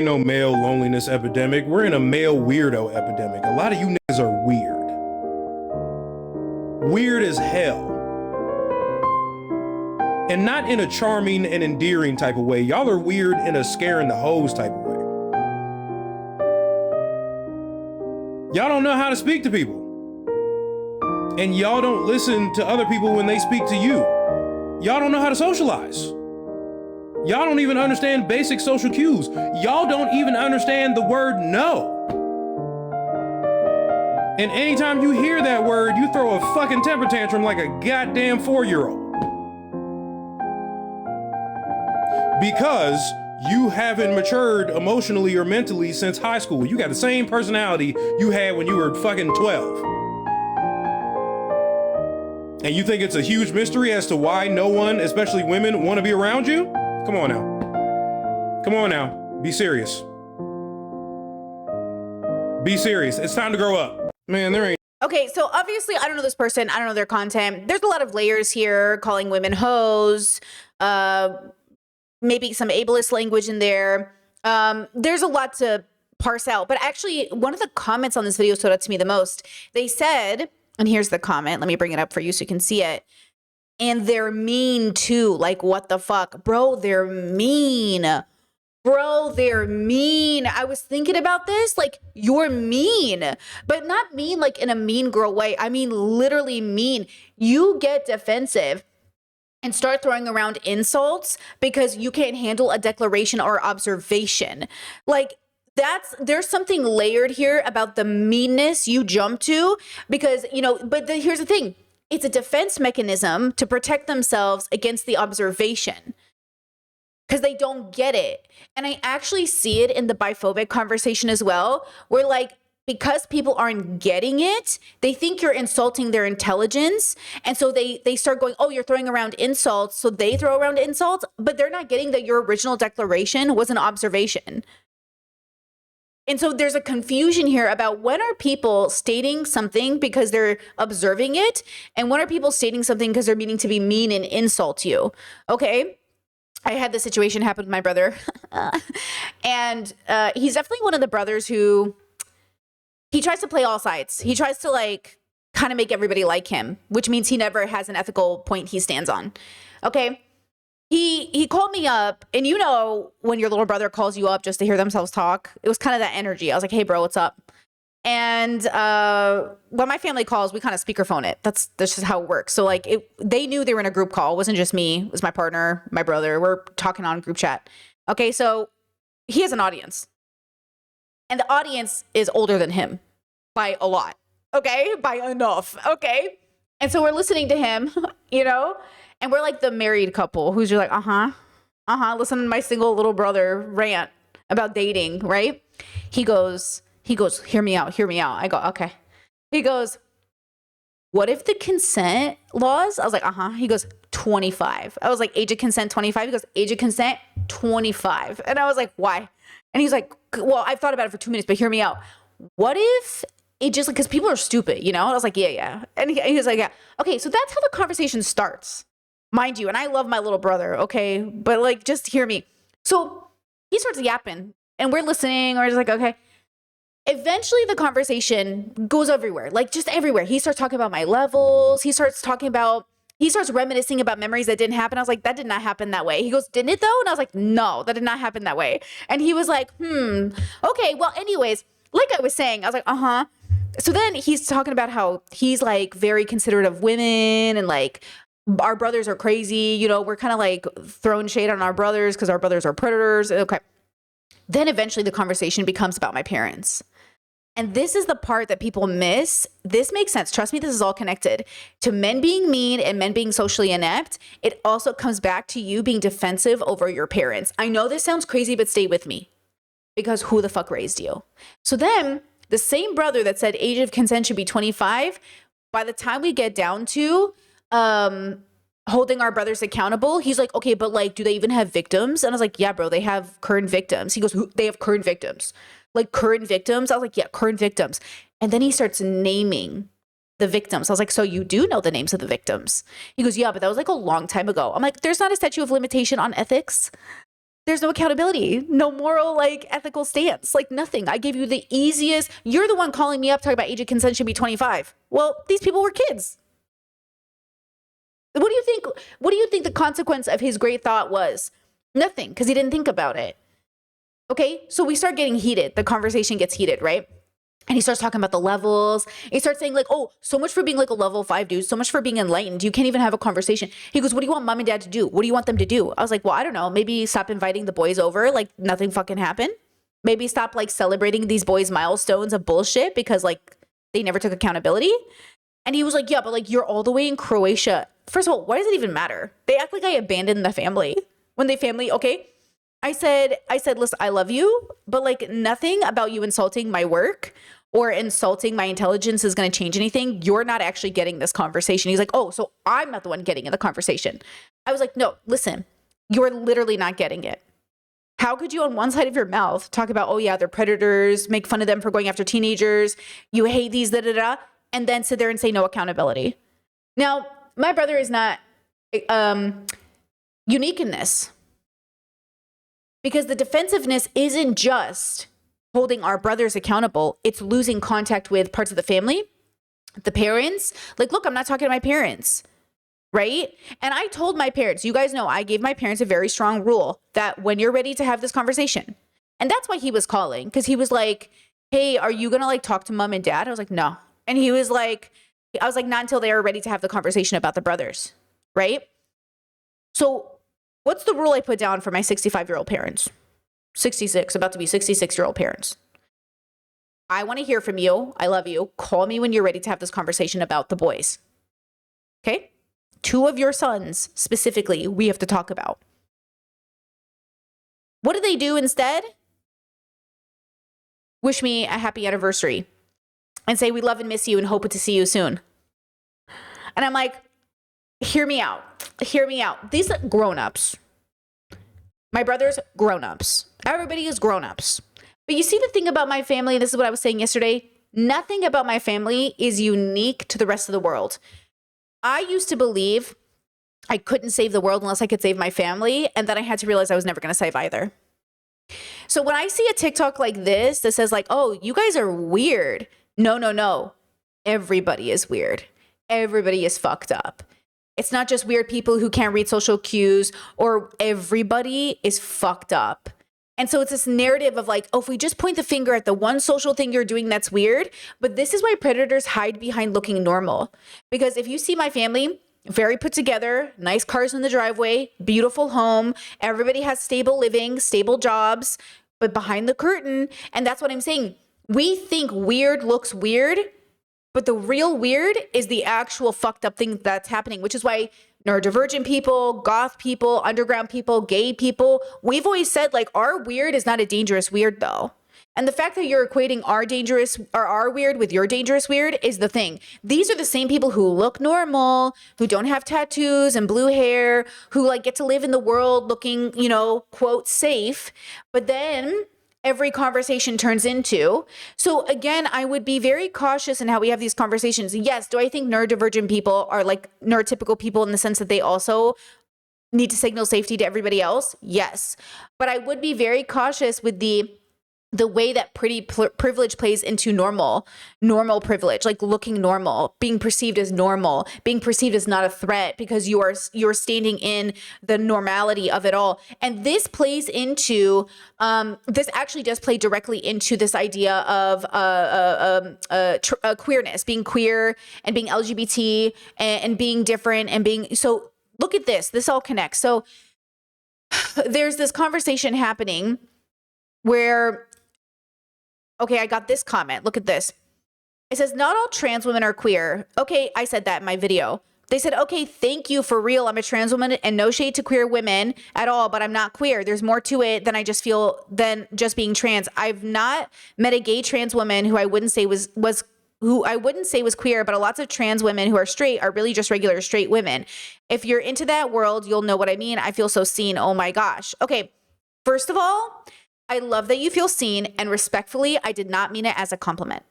No male loneliness epidemic. We're in a male weirdo epidemic. A lot of you niggas are weird. Weird as hell. And not in a charming and endearing type of way. Y'all are weird in a scaring the hoes type of way. Y'all don't know how to speak to people. And y'all don't listen to other people when they speak to you. Y'all don't know how to socialize. Y'all don't even understand basic social cues. Y'all don't even understand the word no. And anytime you hear that word, you throw a fucking temper tantrum like a goddamn 4-year-old. Because you haven't matured emotionally or mentally since high school. You got the same personality you had when you were fucking 12. And you think it's a huge mystery as to why no one, especially women, want to be around you? Come on now. Come on now. Be serious. Be serious. It's time to grow up. Man, there ain't. Okay, so obviously I don't know this person. I don't know their content. There's a lot of layers here, calling women hoes, maybe some ableist language in there. There's a lot to parse out. But actually, one of the comments on this video stood out to me the most. They said, and here's the comment. Let me bring it up for you so you can see it. And they're mean too. Like, what the fuck? Bro, they're mean. Bro, they're mean. I was thinking about this. Like, you're mean. But not mean like in a mean girl way. I mean literally mean. You get defensive and start throwing around insults because you can't handle a declaration or observation. Like, there's something layered here about the meanness you jump to because, you know, but here's the thing. It's a defense mechanism to protect themselves against the observation because they don't get it. And I actually see it in the biphobic conversation as well, where like, because people aren't getting it, they think you're insulting their intelligence. And so they start going, oh, you're throwing around insults. So they throw around insults, but they're not getting that your original declaration was an observation. And so there's a confusion here about when are people stating something because they're observing it, and when are people stating something because they're meaning to be mean and insult you. Okay. I had this situation happen with my brother. And he's definitely one of the brothers who, he tries to play all sides. He tries to like kind of make everybody like him, which means he never has an ethical point he stands on. Okay. He called me up, and you know when your little brother calls you up just to hear themselves talk, it was kind of that energy. I was like, hey, bro, what's up? And when my family calls, we kind of speakerphone it. That's just how it works. So like they knew they were in a group call. It wasn't just me. It was my partner, my brother. We're talking on group chat. Okay, so he has an audience. And the audience is older than him by a lot. Okay, by enough. Okay. And so we're listening to him, you know? And we're like the married couple who's just like, listen to my single little brother rant about dating, right? He goes, hear me out. I go, okay. He goes, what if the consent laws? I was like, He goes, 25. I was like, age of consent, 25. He goes, age of consent, 25. And I was like, why? And he's like, well, I've thought about it for 2 minutes, but hear me out. What if it just like, because people are stupid, you know? And I was like, yeah. And he was like, yeah. Okay, so that's how the conversation starts. Mind you, and I love my little brother, okay? But like, just hear me. So he starts yapping, and we're listening, or just like, okay. Eventually, the conversation goes everywhere, like just everywhere. He starts talking about my levels. He starts reminiscing about memories that didn't happen. I was like, that did not happen that way. He goes, didn't it though? And I was like, no, that did not happen that way. And he was like, okay, well, anyways, like I was saying, I was like, So then he's talking about how he's like very considerate of women and like, our brothers are crazy. You know, we're kind of like throwing shade on our brothers because our brothers are predators. Okay. Then eventually the conversation becomes about my parents. And this is the part that people miss. This makes sense. Trust me, this is all connected to men being mean and men being socially inept. It also comes back to you being defensive over your parents. I know this sounds crazy, but stay with me because who the fuck raised you? So then the same brother that said age of consent should be 25, by the time we get down to holding our brothers accountable, he's like, okay, but like, do they even have victims? And I was like, yeah, bro, they have current victims. He goes, they have current victims. Like current victims? I was like, yeah, current victims. And then he starts naming the victims. I was like, so you do know the names of the victims? He goes, yeah, but that was like a long time ago. I'm like, there's not a statute of limitation on ethics. There's no accountability, no moral, like ethical stance, like nothing. I gave you the easiest. You're the one calling me up talking about age of consent should be 25. Well, these people were kids. What do you think? What do you think the consequence of his great thought was? Nothing, because he didn't think about it. Okay, so we start getting heated. The conversation gets heated, right? And he starts talking about the levels. He starts saying like, oh, so much for being like a level 5 dude, so much for being enlightened. You can't even have a conversation. He goes, what do you want mom and dad to do? What do you want them to do? I was like, well, I don't know. Maybe stop inviting the boys over. Like nothing fucking happened. Maybe stop like celebrating these boys' milestones of bullshit because like they never took accountability. And he was like, yeah, but like you're all the way in Croatia. First of all, why does it even matter? They act like I abandoned the family when they family. Okay. I said, listen, I love you, but like nothing about you insulting my work or insulting my intelligence is going to change anything. You're not actually getting this conversation. He's like, oh, so I'm not the one getting in the conversation. I was like, no, listen, you're literally not getting it. How could you on one side of your mouth talk about, oh yeah, they're predators, make fun of them for going after teenagers, you hate these, da da da, and then sit there and say no accountability? Now, my brother is not unique in this. Because the defensiveness isn't just holding our brothers accountable. It's losing contact with parts of the family, the parents. Like, look, I'm not talking to my parents, right? And I told my parents, you guys know, I gave my parents a very strong rule that when you're ready to have this conversation, and that's why he was calling, because he was like, hey, are you going to like talk to mom and dad? I was like, no. And he was like, I was like, not until they are ready to have the conversation about the brothers, right? So what's the rule I put down for my 65-year-old parents? 66, about to be 66-year-old parents. I want to hear from you. I love you. Call me when you're ready to have this conversation about the boys. Okay? 2 of your sons specifically, we have to talk about. What do they do instead? Wish me a happy anniversary and say we love and miss you and hope to see you soon. And I'm like, hear me out. Hear me out. These are grown-ups. My brother's grown-ups. Everybody is grown-ups. But you see the thing about my family, this is what I was saying yesterday, nothing about my family is unique to the rest of the world. I used to believe I couldn't save the world unless I could save my family, and then I had to realize I was never going to save either. So when I see a TikTok like this that says like, oh, you guys are weird. No. Everybody is weird. Everybody is fucked up. It's not just weird people who can't read social cues, or everybody is fucked up. And so it's this narrative of like, oh, if we just point the finger at the one social thing you're doing that's weird. But this is why predators hide behind looking normal. Because if you see my family, very put together, nice cars in the driveway, beautiful home, everybody has stable living, stable jobs, but behind the curtain, and that's what I'm saying, we think weird looks weird, but the real weird is the actual fucked up thing that's happening, which is why neurodivergent people, goth people, underground people, gay people, we've always said like our weird is not a dangerous weird though. And the fact that you're equating our dangerous or our weird with your dangerous weird is the thing. These are the same people who look normal, who don't have tattoos and blue hair, who like get to live in the world looking, you know, quote, safe. But then every conversation turns into. So again, I would be very cautious in how we have these conversations. Yes, do I think neurodivergent people are like neurotypical people in the sense that they also need to signal safety to everybody else? Yes. But I would be very cautious with the way that pretty privilege plays into normal privilege, like looking normal, being perceived as normal, being perceived as not a threat because you're standing in the normality of it all. And this plays into, this actually does play directly into this idea of queerness, being queer and being LGBT and being different and being, so look at this all connects. So there's this conversation happening where, okay, I got this comment. Look at this. It says, not all trans women are queer. Okay, I said that in my video. They said, okay, thank you, for real. I'm a trans woman and no shade to queer women at all, but I'm not queer. There's more to it than I just feel than just being trans. I've not met a gay trans woman who I wouldn't say was queer, but lots of trans women who are straight are really just regular straight women. If you're into that world, you'll know what I mean. I feel so seen. Oh my gosh. Okay, first of all, I love that you feel seen, and respectfully, I did not mean it as a compliment.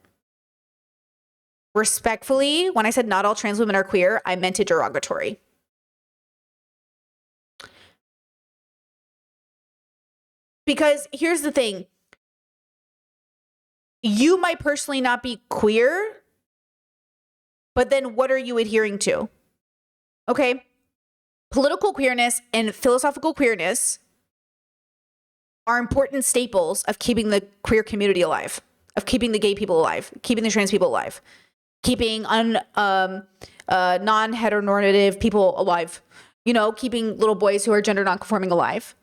Respectfully, when I said not all trans women are queer, I meant it derogatory. Because here's the thing. You might personally not be queer, but then what are you adhering to? Okay. Political queerness and philosophical queerness are important staples of keeping the queer community alive, of keeping the gay people alive, keeping the trans people alive, keeping non-heteronormative people alive, you know, keeping little boys who are gender nonconforming alive,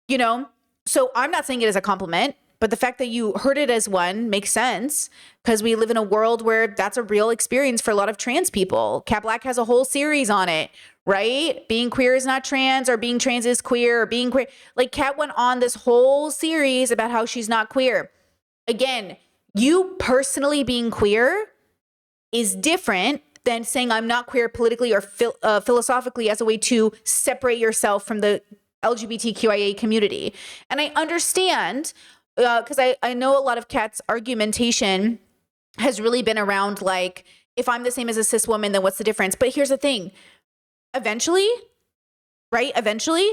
you know? So I'm not saying it as a compliment, but the fact that you heard it as one makes sense because we live in a world where that's a real experience for a lot of trans people. Cat Black has a whole series on it, right? Being queer is not trans, or being trans is queer, or being queer. Like, Cat went on this whole series about how she's not queer. Again, you personally being queer is different than saying I'm not queer politically or philosophically as a way to separate yourself from the LGBTQIA community. And I understand, because I know a lot of Cat's argumentation has really been around, like, if I'm the same as a cis woman, then what's the difference? But here's the thing. Eventually, right? Eventually,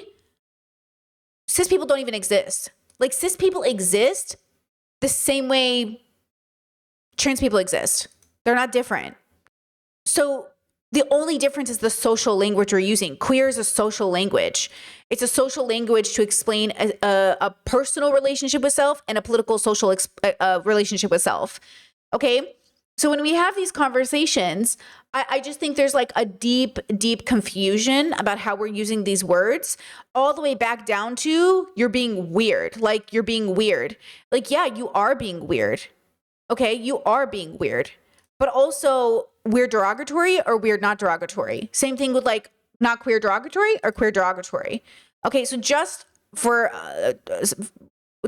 cis people don't even exist. Like, cis people exist the same way trans people exist. They're not different. So the only difference is the social language we're using. Queer is a social language. It's a social language to explain a personal relationship with self and a political social relationship with self. Okay? So when we have these conversations, I just think there's like a deep, deep confusion about how we're using these words, all the way back down to you're being weird. Like, you're being weird. Like, yeah, you are being weird. Okay? You are being weird. But also, weird derogatory or weird not derogatory. Same thing with, like, not queer derogatory or queer derogatory. Okay, so just for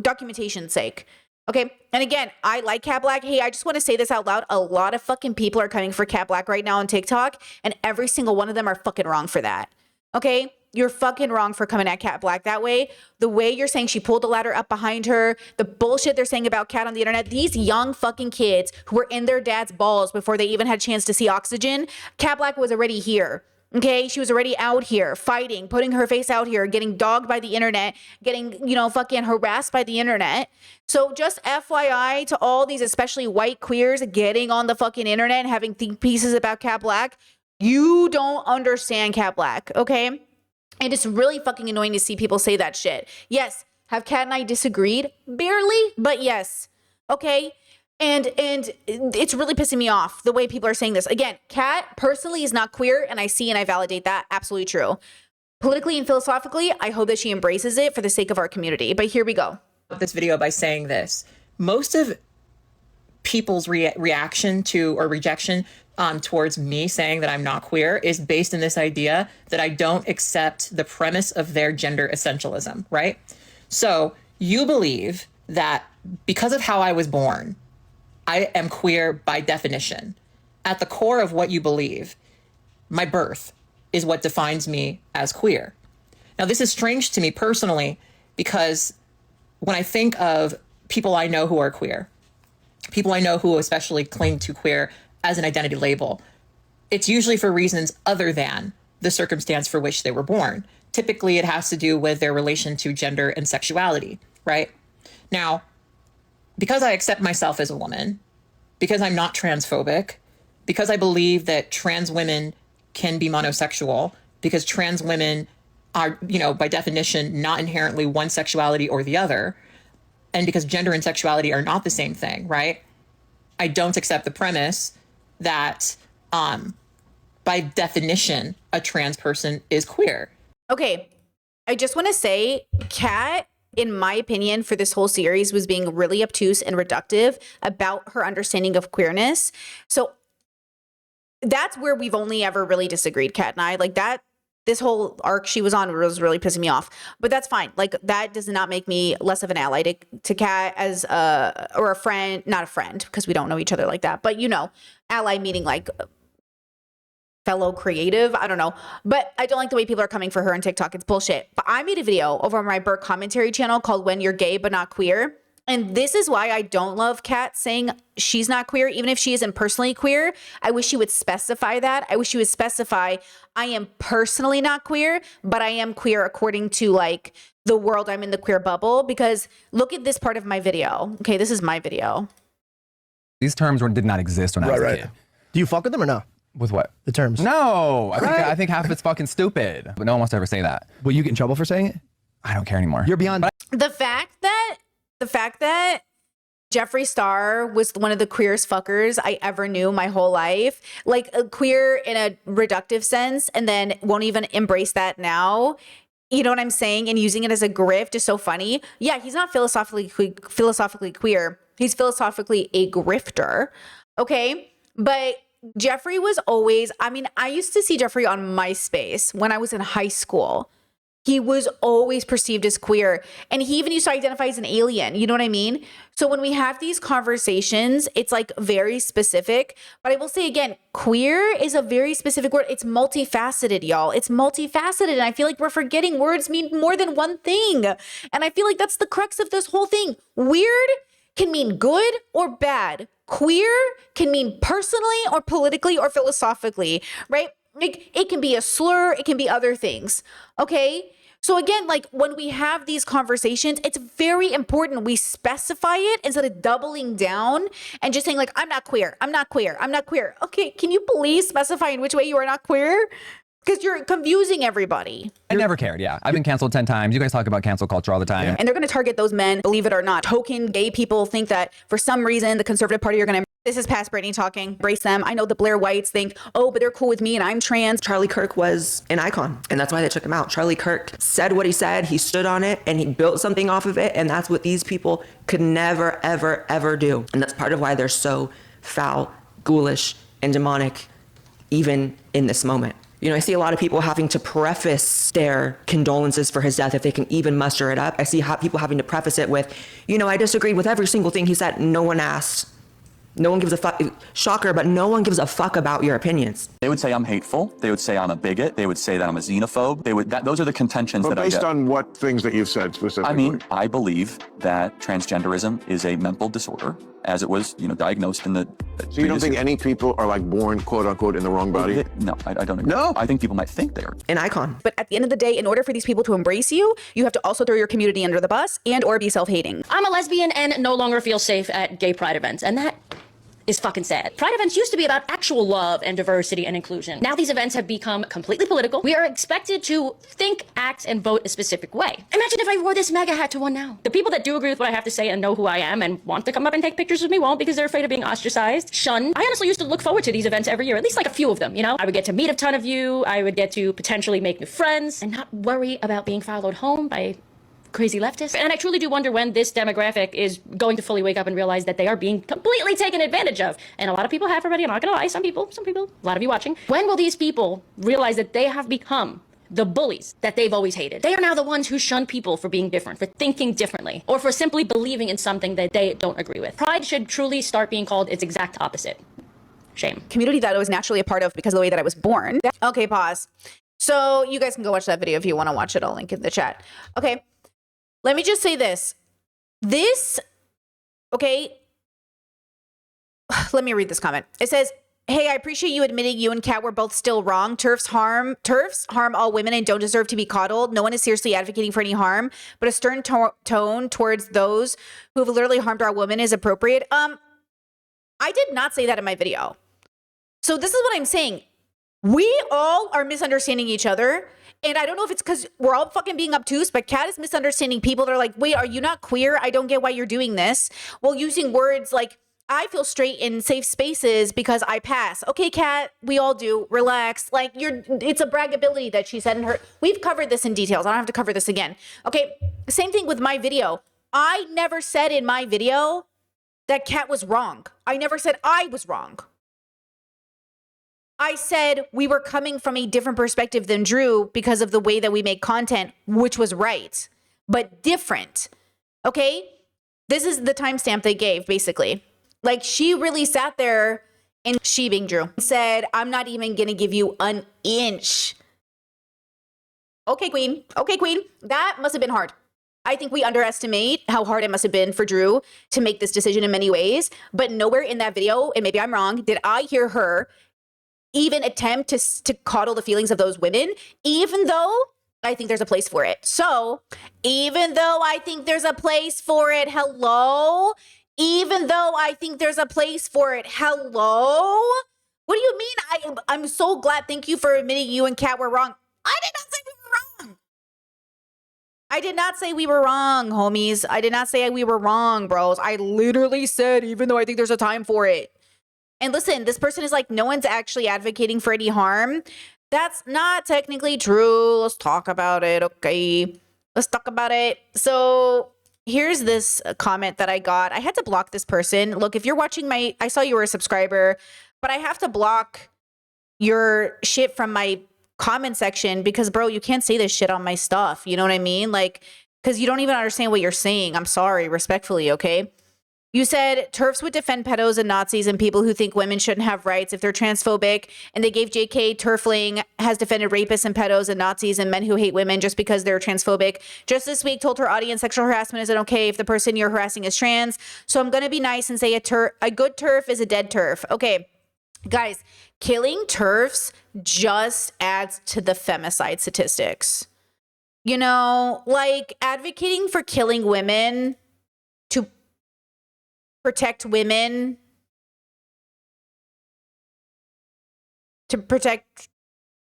documentation's sake. Okay, and again, I like Cat Black. Hey, I just want to say this out loud. A lot of fucking people are coming for Cat Black right now on TikTok, and every single one of them are fucking wrong for that. Okay? You're fucking wrong for coming at Cat Black that way. The way you're saying she pulled the ladder up behind her, the bullshit they're saying about Cat on the internet, these young fucking kids who were in their dad's balls before they even had a chance to see oxygen, Cat Black was already here. Okay, she was already out here fighting, putting her face out here, getting dogged by the internet, getting, you know, fucking harassed by the internet. So just FYI to all these, especially white queers getting on the fucking internet and having think pieces about Cat Black, you don't understand Cat Black, okay? And it's really fucking annoying to see people say that shit. Yes, have Kat and I disagreed? Barely, but yes. Okay? And it's really pissing me off the way people are saying this. Again, Kat personally is not queer, and I see and I validate that. Absolutely true. Politically and philosophically, I hope that she embraces it for the sake of our community. But here we go. This video by saying this. Most of people's reaction to or rejection towards me saying that I'm not queer is based in this idea that I don't accept the premise of their gender essentialism, right? So you believe that because of how I was born, I am queer by definition. At the core of what you believe, my birth is what defines me as queer. Now, this is strange to me personally because when I think of people I know who are queer, people I know who especially cling to queer as an identity label, it's usually for reasons other than the circumstance for which they were born. Typically, it has to do with their relation to gender and sexuality, right? Now, because I accept myself as a woman, because I'm not transphobic, because I believe that trans women can be monosexual, because trans women are, you know, by definition, not inherently one sexuality or the other, and because gender and sexuality are not the same thing, right? I don't accept the premise that by definition, a trans person is queer. Okay, I just want to say, Kat, in my opinion, for this whole series was being really obtuse and reductive about her understanding of queerness. So that's where we've only ever really disagreed, Kat and I. Like, that, this whole arc she was on was really pissing me off. But that's fine. Like, that does not make me less of an ally to Kat as or a friend, not a friend, because we don't know each other like that. But, you know, ally meaning like fellow creative. I don't know. But I don't like the way people are coming for her on TikTok. It's bullshit. But I made a video over on my Burke commentary channel called When You're Gay But Not Queer. And this is why I don't love Kat saying she's not queer, even if she isn't personally queer. I wish she would specify that. I wish she would specify, I am personally not queer, but I am queer according to like the world. I'm in the queer bubble. Because look at this part of my video. Okay, this is my video. These terms did not exist when I was a kid. Do you fuck with them or no? With what? The terms. No, I think half of it's fucking stupid. But no one wants to ever say that. Will you get in trouble for saying it? I don't care anymore. You're beyond. The fact that Jeffree Star was one of the queerest fuckers I ever knew my whole life, like a queer in a reductive sense, and then won't even embrace that now. You know what I'm saying? And using it as a grift is so funny. Yeah, he's not philosophically queer. He's philosophically a grifter. Okay. But Jeffree was always, I mean, I used to see Jeffree on MySpace when I was in high school. He was always perceived as queer. And he even used to identify as an alien. You know what I mean? So when we have these conversations, it's like very specific. But I will say again, queer is a very specific word. It's multifaceted, y'all. It's multifaceted. And I feel like we're forgetting words mean more than one thing. And I feel like that's the crux of this whole thing. Weird can mean good or bad. Queer can mean personally or politically or philosophically, right? It can be a slur. It can be other things. Okay. So again, like when we have these conversations, it's very important we specify it instead of doubling down and just saying like, I'm not queer. I'm not queer. I'm not queer. Okay. Can you please specify in which way you are not queer? Because you're confusing everybody. I never cared. Yeah. I've been canceled 10 times. You guys talk about cancel culture all the time. And they're going to target those men, believe it or not. Token gay people think that for some reason the conservative party are going to. This is past Brittany talking. Embrace them. I know the Blair Whites think, oh, but they're cool with me and I'm trans. Charlie Kirk was an icon, and that's why they took him out. Charlie Kirk said what he said, he stood on it, and he built something off of it, and that's what these people could never, ever, ever do. And that's part of why they're so foul, ghoulish, and demonic, even in this moment. You know, I see a lot of people having to preface their condolences for his death if they can even muster it up. I see people having to preface it with, you know, I disagreed with every single thing he said. No one asked. No one gives a fuck. Shocker, but no one gives a fuck about your opinions. They would say I'm hateful. They would say I'm a bigot. They would say that I'm a xenophobe. Those are the contentions that I get. Based on what things that you've said specifically? I mean, I believe that transgenderism is a mental disorder, as it was, diagnosed in the. So you don't think any people are like born, quote unquote, in the wrong body? No, I don't agree. No? I think people might think they are. An icon. But at the end of the day, in order for these people to embrace you, you have to also throw your community under the bus and or be self-hating. I'm a lesbian and no longer feel safe at gay pride events, and that is fucking sad. Pride events used to be about actual love and diversity and inclusion. Now these events have become completely political. We are expected to think, act, and vote a specific way. Imagine if I wore this MAGA hat to one now. The people that do agree with what I have to say and know who I am and want to come up and take pictures with me won't, because they're afraid of being ostracized, shunned. I honestly used to look forward to these events every year, at least like a few of them, I would get to meet a ton of you. I would get to potentially make new friends and not worry about being followed home by crazy leftists. And I truly do wonder when this demographic is going to fully wake up and realize that they are being completely taken advantage of. And a lot of people have already, I'm not gonna lie, some people, a lot of you watching. When will these people realize that they have become the bullies that they've always hated? They are now the ones who shun people for being different, for thinking differently, or for simply believing in something that they don't agree with. Pride should truly start being called its exact opposite. Shame. Community that I was naturally a part of because of the way that I was born. Okay, pause. So you guys can go watch that video if you want to watch it. I'll link in the chat. Okay. Let me just say this. Okay. Let me read this comment. It says, hey, I appreciate you admitting you and Kat were both still wrong. TERFs harm all women and don't deserve to be coddled. No one is seriously advocating for any harm, but a stern tone towards those who have literally harmed our women is appropriate. I did not say that in my video. So this is what I'm saying. We all are misunderstanding each other. And I don't know if it's because we're all fucking being obtuse, but Kat is misunderstanding people that are like, wait, are you not queer? I don't get why you're doing this. Well, using words like, I feel straight in safe spaces because I pass. Okay, Kat, we all do. Relax. Like it's a braggability that she said in her. We've covered this in details. I don't have to cover this again. Okay, same thing with my video. I never said in my video that Kat was wrong. I never said I was wrong. I said we were coming from a different perspective than Drew because of the way that we make content, which was right, but different. Okay? This is the timestamp they gave, basically. Like, she really sat there, and she being Drew said, I'm not even going to give you an inch. Okay, queen. Okay, queen. That must have been hard. I think we underestimate how hard it must have been for Drew to make this decision in many ways. But nowhere in that video, and maybe I'm wrong, did I hear her even attempt to coddle the feelings of those women, even though I think there's a place for it. So even though I think there's a place for it, hello? Even though I think there's a place for it, hello? What do you mean? I'm so glad. Thank you for admitting you and Kat were wrong. I did not say we were wrong. I did not say we were wrong, homies. I did not say we were wrong, bros. I literally said, even though I think there's a time for it. And listen, this person is like, no one's actually advocating for any harm. That's not technically true. Let's talk about it, okay? Let's talk about it. So here's this comment that I got. I had to block this person. Look, if you're watching I saw you were a subscriber, but I have to block your shit from my comment section because, bro, you can't say this shit on my stuff. You know what I mean? Like, because you don't even understand what you're saying. I'm sorry, respectfully, okay? You said TERFs would defend pedos and Nazis and people who think women shouldn't have rights if they're transphobic. And they gave JK TERFling has defended rapists and pedos and Nazis and men who hate women just because they're transphobic. Just this week told her audience sexual harassment isn't okay if the person you're harassing is trans. So I'm going to be nice and say a good TERF is a dead TERF. Okay, guys, killing TERFs just adds to the femicide statistics. You know, like advocating for killing women to protect women, to protect,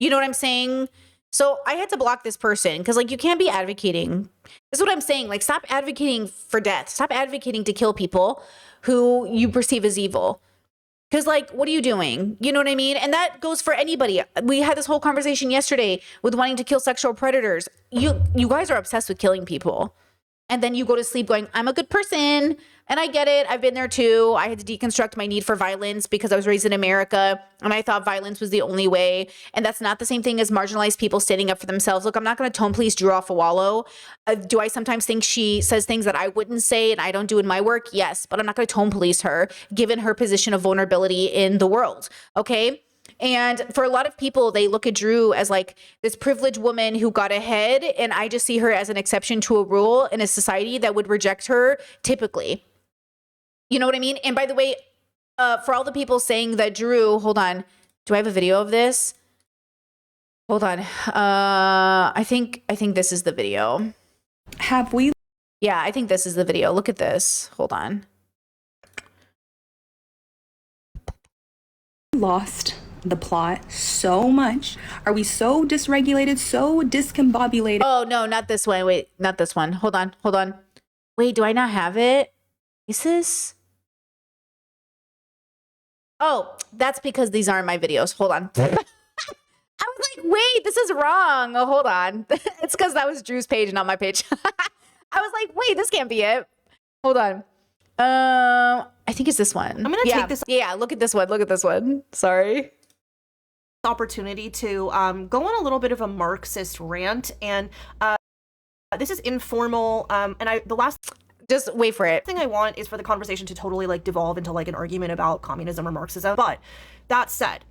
you know what I'm saying? So I had to block this person because, like, you can't be advocating. This is what I'm saying. Like, stop advocating for death. Stop advocating to kill people who you perceive as evil. Because, like, what are you doing? You know what I mean? And that goes for anybody. We had this whole conversation yesterday with wanting to kill sexual predators. You guys are obsessed with killing people. And then you go to sleep going, I'm a good person. And I get it. I've been there too. I had to deconstruct my need for violence because I was raised in America and I thought violence was the only way. And that's not the same thing as marginalized people standing up for themselves. Look, I'm not going to tone police Drew off a wallow. Do I sometimes think she says things that I wouldn't say and I don't do in my work? Yes, but I'm not going to tone police her given her position of vulnerability in the world. Okay. And for a lot of people, they look at Drew as like this privileged woman who got ahead. And I just see her as an exception to a rule in a society that would reject her typically. You know what I mean? And by the way, for all the people saying that Drew, hold on. Do I have a video of this? Hold on. I think this is the video. Have we? Yeah, I think this is the video. Look at this. Hold on. Lost the plot so much? Are we so dysregulated, so discombobulated? Oh, no, not this one. Wait, not this one. Hold on. Wait, do I not have it? Is this? Oh, that's because these aren't my videos. Hold on. I was like, wait, this is wrong. Oh, hold on. It's because that was Drew's page, not my page. I was like, wait, this can't be it. Hold on. I think it's this one. I'm gonna take this. Yeah, look at this one. Look at this one. Sorry. Opportunity to go on a little bit of a Marxist rant, and this is informal. The last. Just wait for it. Thing I want is for the conversation to totally like devolve into like an argument about communism or Marxism. But that said,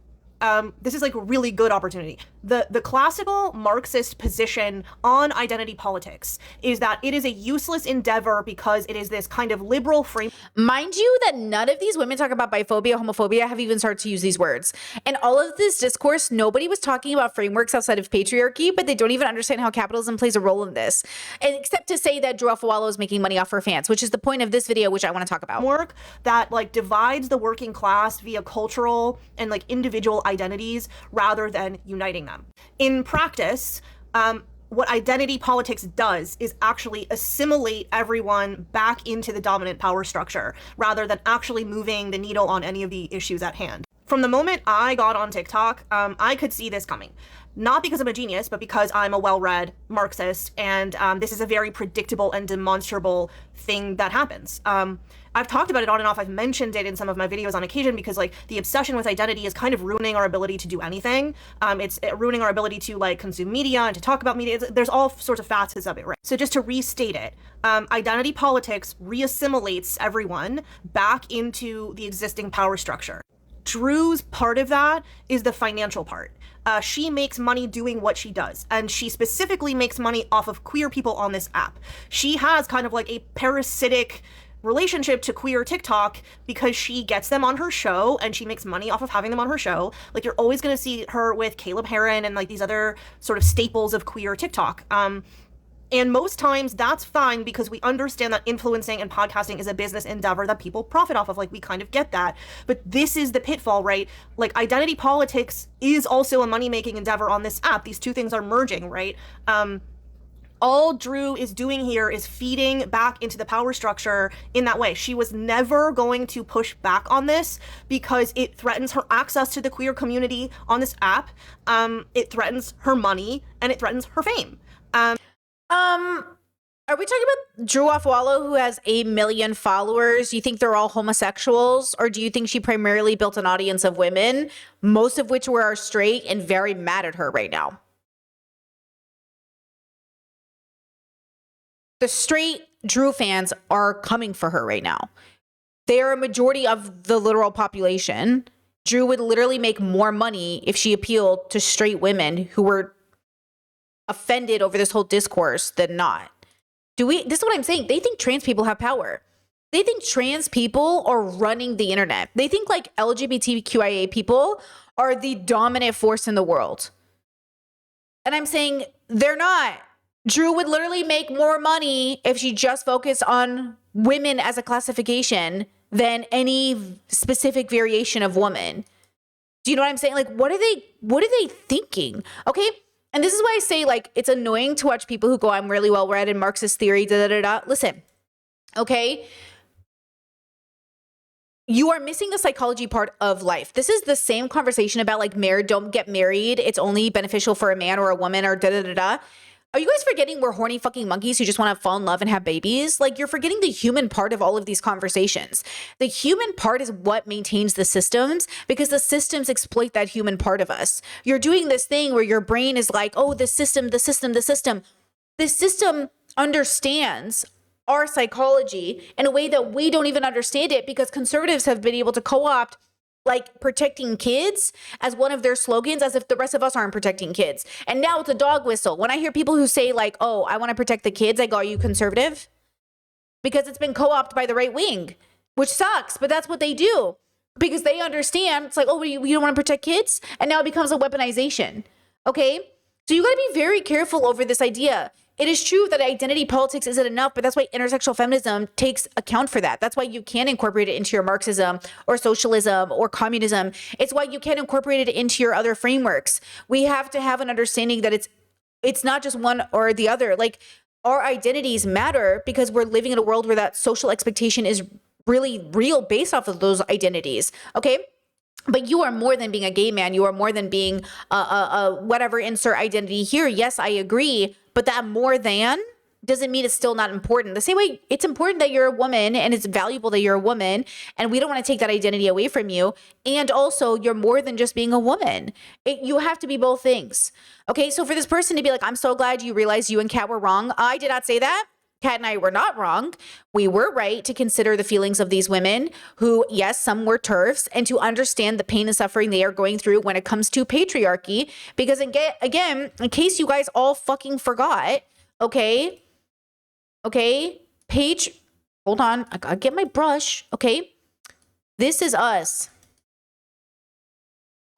this is like a really good opportunity. The classical Marxist position on identity politics is that it is a useless endeavor because it is this kind of liberal frame. Mind you that none of these women talk about biphobia, homophobia, have even started to use these words. And all of this discourse, nobody was talking about frameworks outside of patriarchy, but they don't even understand how capitalism plays a role in this. And except to say that Drew Afawalo is making money off her fans, which is the point of this video, which I want to talk about. Work that like divides the working class via cultural and like individual identities rather than uniting them. In practice, what identity politics does is actually assimilate everyone back into the dominant power structure rather than actually moving the needle on any of the issues at hand. From the moment I got on TikTok, I could see this coming. Not because I'm a genius, but because I'm a well-read Marxist, and this is a very predictable and demonstrable thing that happens. I've talked about it on and off. I've mentioned it in some of my videos on occasion because like the obsession with identity is kind of ruining our ability to do anything. It's ruining our ability to like consume media and to talk about media. There's all sorts of facets of it, right? So just to restate it, identity politics reassimilates everyone back into the existing power structure. Drew's part of that is the financial part. She makes money doing what she does, and she specifically makes money off of queer people on this app. She has kind of like a parasitic relationship to queer TikTok because she gets them on her show and she makes money off of having them on her show. Like, you're always going to see her with Caleb Heron and like these other sort of staples of queer TikTok. And most times that's fine because we understand that influencing and podcasting is a business endeavor that people profit off of. Like, we kind of get that. But this is the pitfall, right? Like, identity politics is also a money-making endeavor on this app. These two things are merging, right? All Drew is doing here is feeding back into the power structure in that way. She was never going to push back on this because it threatens her access to the queer community on this app. It threatens her money and it threatens her fame. Are we talking about Drew Offwallow, who has 8 million followers? Do you think they're all homosexuals? Or do you think she primarily built an audience of women, most of which are straight and very mad at her right now? The straight Drew fans are coming for her right now. They are a majority of the literal population. Drew would literally make more money if she appealed to straight women who were offended over this whole discourse than not. This is what I'm saying. They think trans people have power. They think trans people are running the internet. They think like LGBTQIA people are the dominant force in the world. And I'm saying they're not. Drew would literally make more money if she just focused on women as a classification than any specific variation of woman. Do you know what I'm saying? Like, what are they thinking? Okay. And this is why I say, like, it's annoying to watch people who go, I'm really well read in Marxist theory, Listen, okay? You are missing the psychology part of life. This is the same conversation about, like, don't get married. It's only beneficial for a man or a woman or Are you guys forgetting we're horny fucking monkeys who just want to fall in love and have babies? Like, you're forgetting the human part of all of these conversations. The human part is what maintains the systems because the systems exploit that human part of us. You're doing this thing where your brain is like, oh, the system. The system understands our psychology in a way that we don't even understand it because conservatives have been able to co-opt like protecting kids as one of their slogans, as if the rest of us aren't protecting kids. And now it's a dog whistle. When I hear people who say like, oh, I want to protect the kids, I go, are you conservative? Because it's been co-opted by the right wing, which sucks, but that's what they do. Because they understand, it's like, oh, you don't want to protect kids? And now it becomes a weaponization, okay? So you got to be very careful over this idea. It is true that identity politics isn't enough, but that's why intersectional feminism takes account for that. That's why you can incorporate it into your Marxism or socialism or communism. It's why you can incorporate it into your other frameworks. We have to have an understanding that it's not just one or the other. Like, our identities matter because we're living in a world where that social expectation is really real based off of those identities, okay? But you are more than being a gay man. You are more than being whatever insert identity here. Yes, I agree. But that more than doesn't mean it's still not important. The same way it's important that you're a woman and it's valuable that you're a woman. And we don't want to take that identity away from you. And also you're more than just being a woman. You have to be both things. Okay, so for this person to be like, I'm so glad you realized you and Kat were wrong. I did not say that. Kat and I were not wrong. We were right to consider the feelings of these women who, yes, some were TERFs, and to understand the pain and suffering they are going through when it comes to patriarchy. Because again, in case you guys all fucking forgot, okay, hold on, I gotta get my brush, okay? This is us.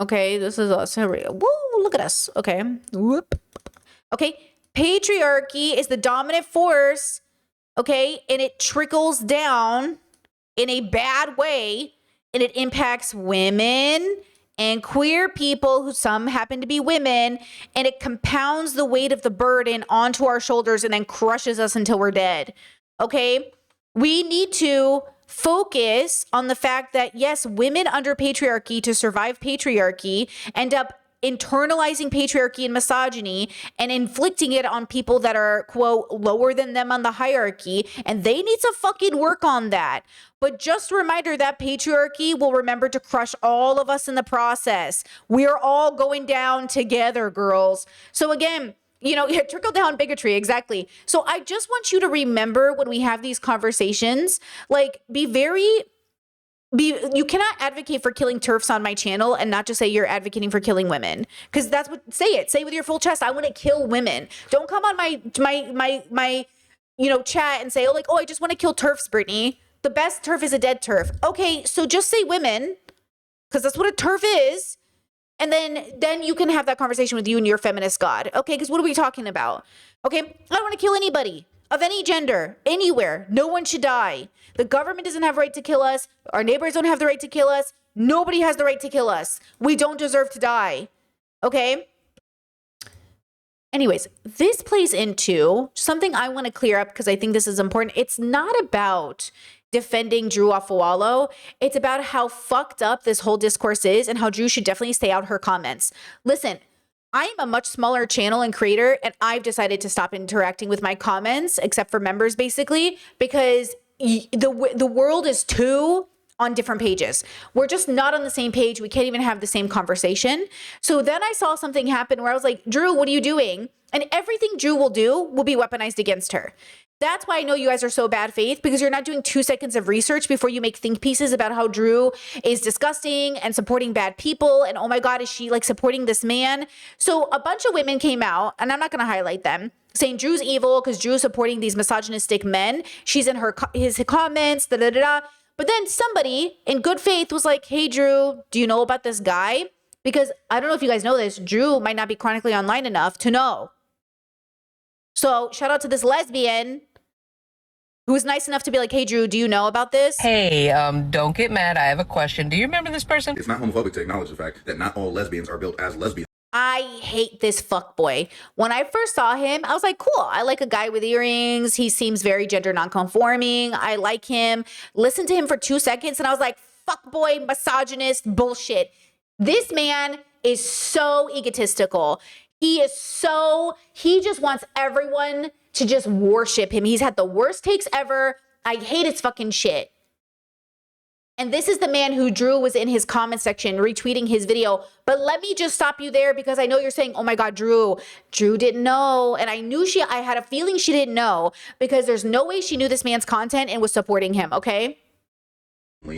Okay, this is us. Here we go. Woo, look at us. Okay, whoop. Okay. Patriarchy is the dominant force, okay? And it trickles down in a bad way, and it impacts women and queer people who some happen to be women, and it compounds the weight of the burden onto our shoulders and then crushes us until we're dead, okay? We need to focus on the fact that, yes, women under patriarchy to survive patriarchy end up internalizing patriarchy and misogyny and inflicting it on people that are, quote, lower than them on the hierarchy. And they need to fucking work on that. But just a reminder that patriarchy will remember to crush all of us in the process. We're all going down together, girls. So again, trickle down bigotry. Exactly. So I just want you to remember when we have these conversations, like, be very you cannot advocate for killing TERFs on my channel and not just say you're advocating for killing women. Because that's what, say it with your full chest. I want to kill women. Don't come on my chat and say, oh, I just want to kill TERFs, Brittany. The best TERF is a dead TERF. Okay, so just say women, because that's what a TERF is. And then you can have that conversation with you and your feminist God. Okay, because what are we talking about? Okay, I don't want to kill anybody of any gender, anywhere. No one should die. The government doesn't have the right to kill us. Our neighbors don't have the right to kill us. Nobody has the right to kill us. We don't deserve to die. Okay? Anyways, this plays into something I want to clear up because I think this is important. It's not about defending Drew Afawalo. It's about how fucked up this whole discourse is and how Drew should definitely stay out her comments. Listen, I am a much smaller channel and creator, and I've decided to stop interacting with my comments, except for members, basically, because the world is too on different pages. We're just not on the same page. We can't even have the same conversation. So then I saw something happen where I was like, Drew, what are you doing? And everything Drew will do will be weaponized against her. That's why I know you guys are so bad faith, because you're not doing 2 seconds of research before you make think pieces about how Drew is disgusting and supporting bad people. And oh my God, is she like supporting this man? So a bunch of women came out, and I'm not going to highlight them, saying Drew's evil because Drew's supporting these misogynistic men. She's in his comments, But then somebody in good faith was like, hey, Drew, do you know about this guy? Because I don't know if you guys know this, Drew might not be chronically online enough to know. So shout out to this lesbian who was nice enough to be like, hey, Drew, do you know about this? Hey, don't get mad. I have a question. Do you remember this person? It's not homophobic to acknowledge the fact that not all lesbians are built as lesbians. I hate this fuckboy. When I first saw him, I was like, cool. I like a guy with earrings. He seems very gender nonconforming. I like him. Listen to him for 2 seconds, and I was like, fuckboy, misogynist, bullshit. This man is so egotistical. He just wants everyone to just worship him. He's had the worst takes ever. I hate his fucking shit. And this is the man who Drew was in his comment section retweeting his video. But let me just stop you there, because I know you're saying, oh my God, Drew didn't know. And I had a feeling she didn't know, because there's no way she knew this man's content and was supporting him, okay?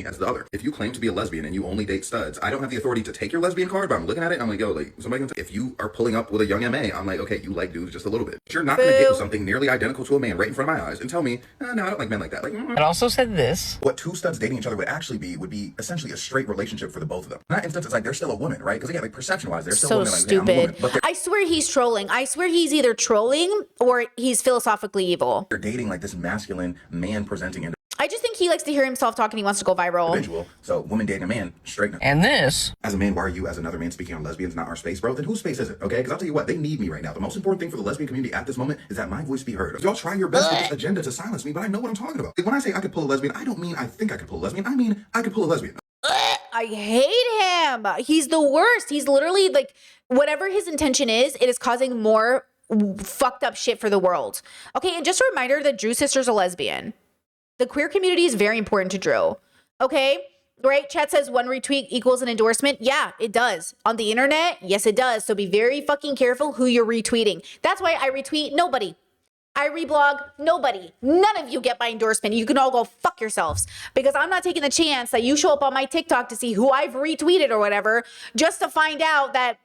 As the other. If you claim to be a lesbian and you only date studs, I don't have the authority to take your lesbian card, but I'm looking at it, I'm like, yo, like, somebody can if you are pulling up with a young MA, I'm like, okay, you like dudes just a little bit. You're not gonna get with something nearly identical to a man right in front of my eyes and tell me, no, I don't like men like that. Like, It also said this. What 2 studs dating each other would be essentially a straight relationship for the both of them. In that instance, it's like they're still a woman, right? Because again, like perception-wise, they're still so women. Like, stupid. yeah, I'm a woman, but I swear he's trolling. I swear he's either trolling or he's philosophically evil. they're dating like this masculine man presenting I just think he likes to hear himself talk and he wants to go viral. individual. So woman dating a man, straight. And this. As a man, why are you as another man speaking on lesbians, not our space, bro? Then whose space is it? Okay, because I'll tell you what, they need me right now. The most important thing for the lesbian community at this moment is that my voice be heard. Y'all try your best with this agenda to silence me, but I know what I'm talking about. When I say I could pull a lesbian, I don't mean I think I could pull a lesbian. I mean I could pull a lesbian. I hate him. He's the worst. He's literally like, whatever his intention is, it is causing more fucked up shit for the world. Okay, and just a reminder that Drew's sister's a lesbian. The queer community is very important to Drew. Okay? Right? Chat says 1 retweet equals an endorsement. Yeah, it does. On the internet, yes, it does. So be very fucking careful who you're retweeting. That's why I retweet nobody. I reblog nobody. None of you get my endorsement. You can all go fuck yourselves, because I'm not taking the chance that you show up on my TikTok to see who I've retweeted or whatever just to find out that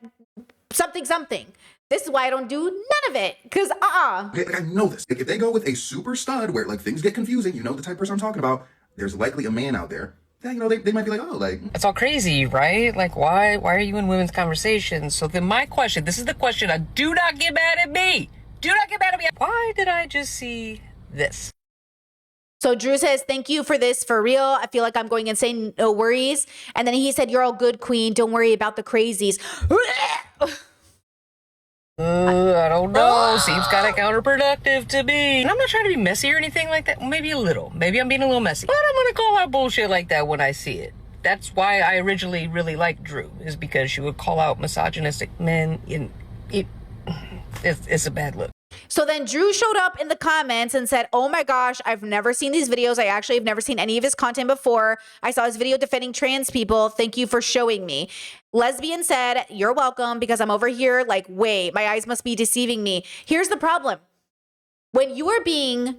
something. This is why I don't do none of it, because Okay, like I know this. Like, if they go with a super stud where like things get confusing, you know the type of person I'm talking about, there's likely a man out there. Yeah, you know, they might be like, oh, like... It's all crazy, right? Like, why are you in women's conversations? So then my question, this is the question, do not get mad at me. Do not get mad at me. Why did I just see this? So Drew says, thank you for this, for real. I feel like I'm going insane, no worries. And then he said, you're all good, queen. Don't worry about the crazies. I don't know. Seems kind of counterproductive to me. And I'm not trying to be messy or anything like that. Maybe a little. Maybe I'm being a little messy. But I'm going to call out bullshit like that when I see it. That's why I originally really liked Drew, is because she would call out misogynistic men. It's a bad look. So then Drew showed up in the comments and said, oh my gosh, I've never seen these videos. I actually have never seen any of his content before. I saw his video defending trans people. Thank you for showing me. Lesbian said, you're welcome, because I'm over here like, wait, my eyes must be deceiving me. Here's the problem. When you are being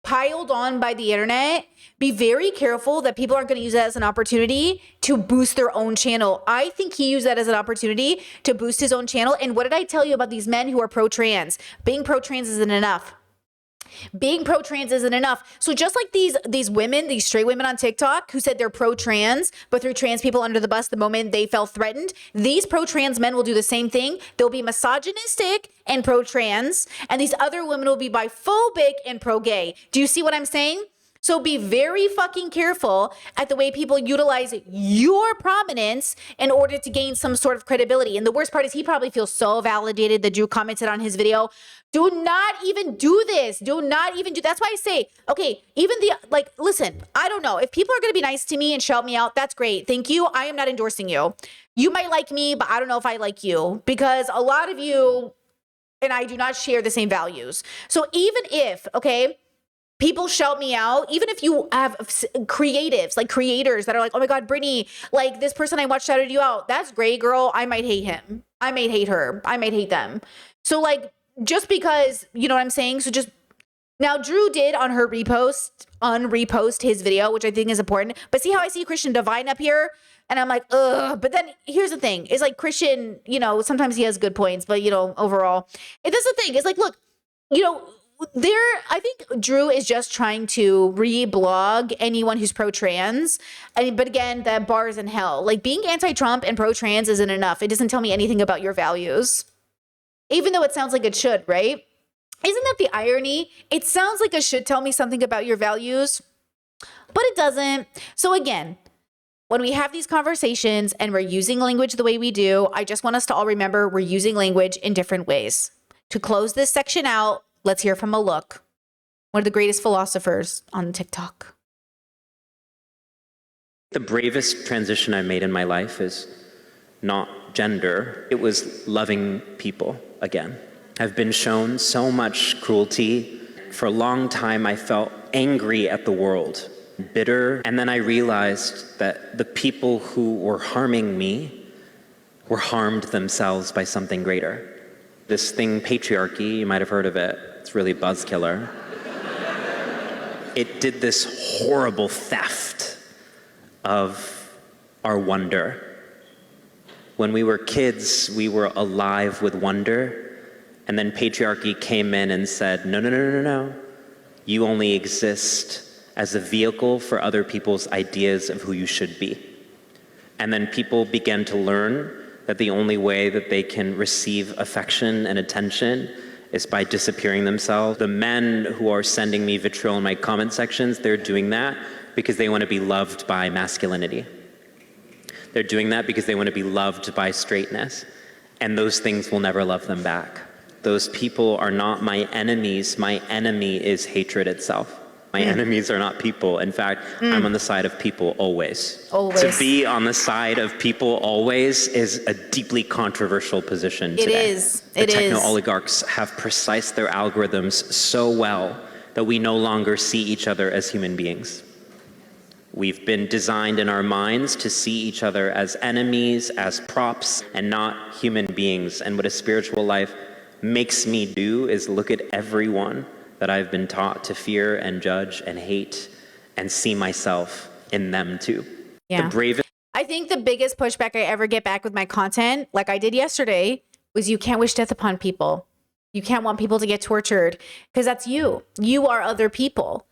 piled on by the internet, be very careful that people aren't going to use that as an opportunity to boost their own channel. I think he used that as an opportunity to boost his own channel. And what did I tell you about these men who are pro-trans? Being pro-trans isn't enough. Being pro-trans isn't enough. So just like these women, these straight women on TikTok who said they're pro-trans, but threw trans people under the bus the moment they felt threatened, these pro-trans men will do the same thing. They'll be misogynistic and pro-trans, and these other women will be biphobic and pro-gay. Do you see what I'm saying? So be very fucking careful at the way people utilize your prominence in order to gain some sort of credibility. And the worst part is he probably feels so validated that Drew commented on his video. Do not even do this. Do not even do. That's why I say, okay, even listen, I don't know. If people are going to be nice to me and shout me out, that's great. Thank you. I am not endorsing you. You might like me, but I don't know if I like you, because a lot of you and I do not share the same values. So even if, okay, people shout me out, even if you have creatives, like creators that are like, oh my God, Brittany, like this person I watched shouted you out. That's great, girl. I might hate him. I might hate her. I might hate them. So like, just because, you know what I'm saying? So just, now Drew did on her unrepost his video, which I think is important. But see how I see Christian Divine up here? And I'm like, ugh. But then here's the thing. It's like Christian, you know, sometimes he has good points, but you know, overall, that's the thing. It's like, look, you know, I think Drew is just trying to reblog anyone who's pro-trans. But again, that bar is in hell. Like being anti-Trump and pro-trans isn't enough. It doesn't tell me anything about your values. Even though it sounds like it should, right? Isn't that the irony? It sounds like it should tell me something about your values, but it doesn't. So again, when we have these conversations and we're using language the way we do, I just want us to all remember we're using language in different ways. To close this section out, let's hear from Alok, one of the greatest philosophers on TikTok. The bravest transition I made in my life is not gender. It was loving people again. I've been shown so much cruelty. For a long time, I felt angry at the world, bitter. And then I realized that the people who were harming me were harmed themselves by something greater. This thing, patriarchy, you might have heard of it. It's really buzzkiller. It did this horrible theft of our wonder. When we were kids, we were alive with wonder, and then patriarchy came in and said, no, no, no, no, no. You only exist as a vehicle for other people's ideas of who you should be. And then people began to learn that the only way that they can receive affection and attention is by disappearing themselves. The men who are sending me vitriol in my comment sections, they're doing that because they want to be loved by masculinity. They're doing that because they want to be loved by straightness. And those things will never love them back. Those people are not my enemies. My enemy is hatred itself. My enemies are not people. In fact, I'm on the side of people always. Always. To be on the side of people always is a deeply controversial position today. It is. The techno-oligarchs have precised their algorithms so well that we no longer see each other as human beings. We've been designed in our minds to see each other as enemies, as props, and not human beings. And what a spiritual life makes me do is look at everyone that I've been taught to fear and judge and hate and see myself in them too. Yeah. The bravest. I think the biggest pushback I ever get back with my content, like I did yesterday, was you can't wish death upon people. You can't want people to get tortured because that's you. You are other people.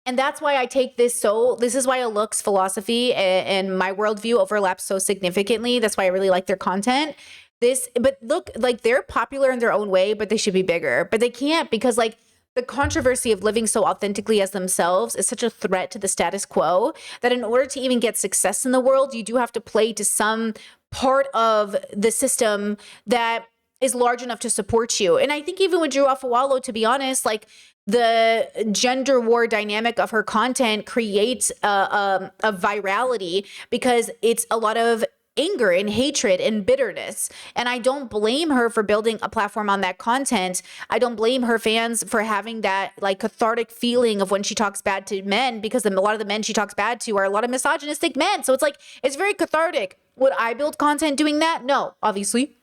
And that's why I take this is why Alok's philosophy and my worldview overlaps so significantly. That's why I really like their content. But look, like they're popular in their own way, but they should be bigger. But they can't because like the controversy of living so authentically as themselves is such a threat to the status quo that in order to even get success in the world, you do have to play to some part of the system that is large enough to support you. And I think even with Drew Afawalo, to be honest, like the gender war dynamic of her content creates a virality because it's a lot of anger and hatred and bitterness. And I don't blame her for building a platform on that content. I don't blame her fans for having that like cathartic feeling of when she talks bad to men, because a lot of the men she talks bad to are a lot of misogynistic men. So it's like, it's very cathartic. Would I build content doing that? No, obviously.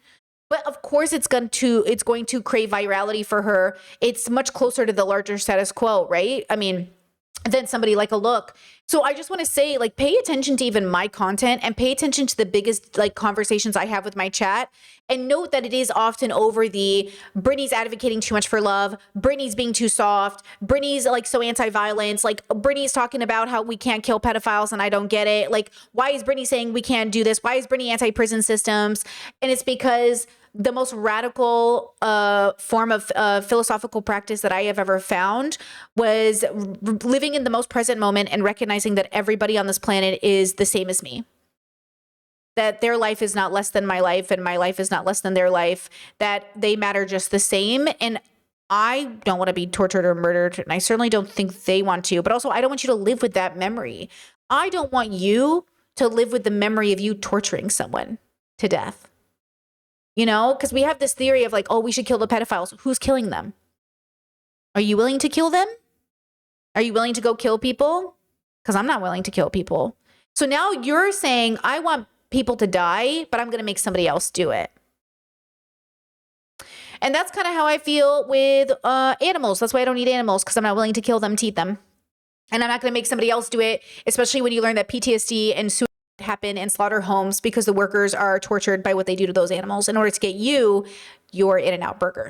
But of course it's going to crave virality for her. It's much closer to the larger status quo, right? I mean, than somebody like a Look. So I just want to say, like, pay attention to even my content and pay attention to the biggest like conversations I have with my chat, and note that it is often over the Brittany's advocating too much for love, Brittany's being too soft, Brittany's like so anti-violence, like Brittany's talking about how we can't kill pedophiles and I don't get it. Like, why is Brittany saying we can't do this? Why is Brittany anti-prison systems? And it's because the most radical form of philosophical practice that I have ever found was living in the most present moment and recognizing that everybody on this planet is the same as me. That their life is not less than my life and my life is not less than their life, that they matter just the same. And I don't want to be tortured or murdered, and I certainly don't think they want to, but also I don't want you to live with that memory. I don't want you to live with the memory of you torturing someone to death. You know, because we have this theory of like, oh, we should kill the pedophiles. Who's killing them? Are you willing to kill them? Are you willing to go kill people? Because I'm not willing to kill people. So now you're saying, I want people to die, but I'm going to make somebody else do it. And that's kind of how I feel with animals. That's why I don't eat animals, because I'm not willing to kill them to eat them. And I'm not going to make somebody else do it, especially when you learn that PTSD and suicide happen in slaughter homes because the workers are tortured by what they do to those animals in order to get you your In-N-Out burger.